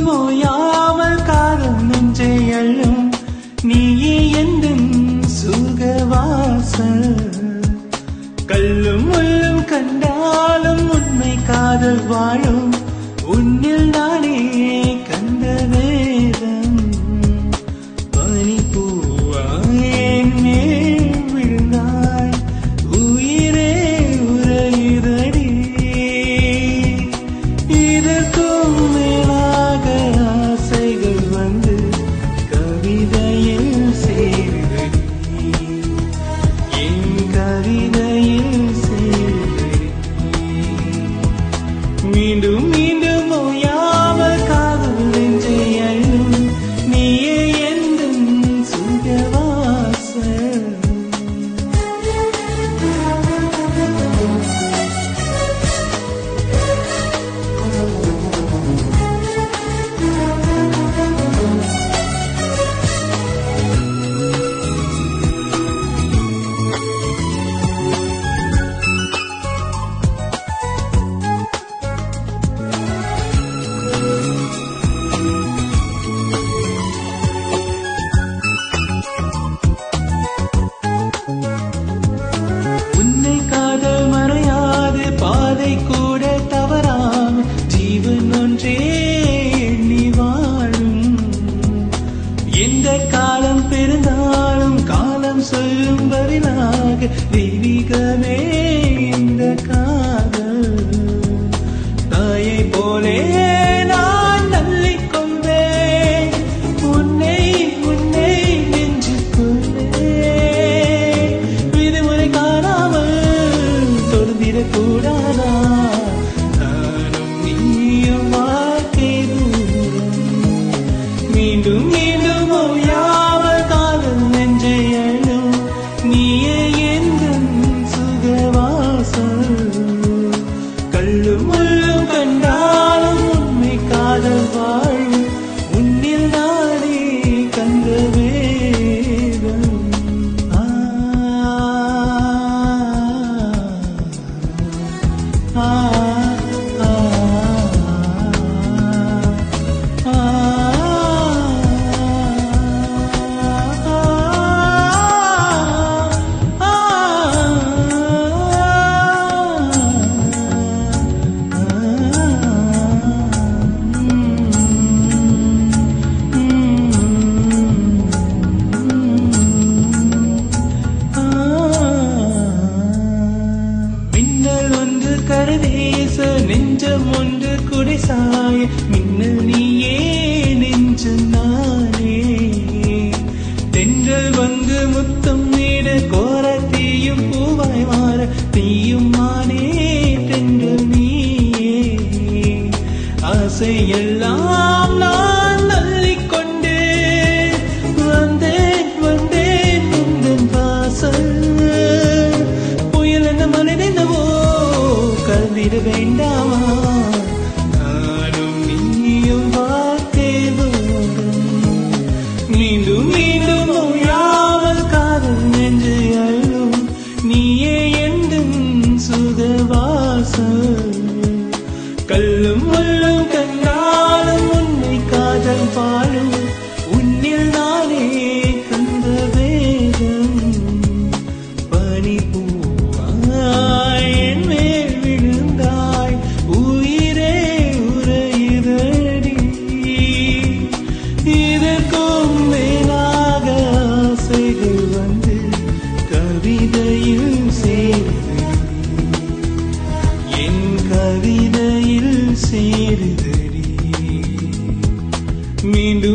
மீண்டும் ஓயாமல் காதல் நெஞ்சை அள்ளும் நீயே எந்தன் சுகவாசல் கல்லும் முள்ளும் கண்டாலும் உண்மை காதல் வாழும் உன்னில் நானே கண்ட வேதம் பனிப்பூவாய் மேல் விழுந்தாய் உயிரே உரையுதடி இதற்கும் மேலாக ஆசைகள் வந்து கவிதையில் சேருதடி என் கவிதையில் சேருதடி மீண்டும் மீண்டும் ஓயாமல் காதல் நெஞ்சை அள்ளும் நீயே எந்தன் சுகவாசல் உன்னை காதல் மறையாது பாதை கூட தவறாம ஜீவன் ஒன்றே எண்ணி வாழும் எந்த காலம் பெருந்தாலும் காலம் சொல்லும் பதிலாக தெய்வீகமே இந்த காதல் தாயை போலே நான் தள்ளிக் கொள்வேன் உன்னை உன்னை நெஞ்சுக்குள்ளே விதிமுறை காணாமல் தொழுந்திடக்கூடாதா நானும் நீயும் வாழ்க்கை தூரம் மீண்டும் மீண்டும் ஓயாமல் காதல் நெஞ்சை அள்ளும் நீயே எந்தன் சுகவாசல் கல்லும் முள்ளும் கண்டாலும் உண்மை காதல் வாழும் உன்னில் நானே கண்ட வேதம் மின்னல் ஒன்று கருதேச நெஞ்சம் ஒன்று குடிசாய மின்னல் நீயே நெஞ்சம் நானே தென்றல் வந்து முத்தம் நீட கோர தீயும் பூவாய் மாற தீயும் மானே தென்றல் நீயே ஆசையெல்லாம் நான் தள்ளிக்கொண்டு வந்தேன் வந்தேன் உந்தன் வாசல் புயல் என்ன மனதென்னவோ கலந்திட வேண்டாமா நானும் நீயும் வாழ்க்கை தூரம் மீண்டும் மீண்டும் ஓயாமல் காதல் நெஞ்சை அள்ளும் நீயே எந்தன் சுகவாசல் கல்லும் முள்ளும் கண்டாலும் உன்னை காதல் வாழும் உன்னில் நானே கண்ட வேதம் பனிப்பூவாய் என் மேல் விழுந்தாய் உயிரே உரையுதடி இதற்கும் மேலாக ஆசைகள் வந்து கவிதையில் சேருதடி என் கவிதையில் சேருதடி மீண்டும்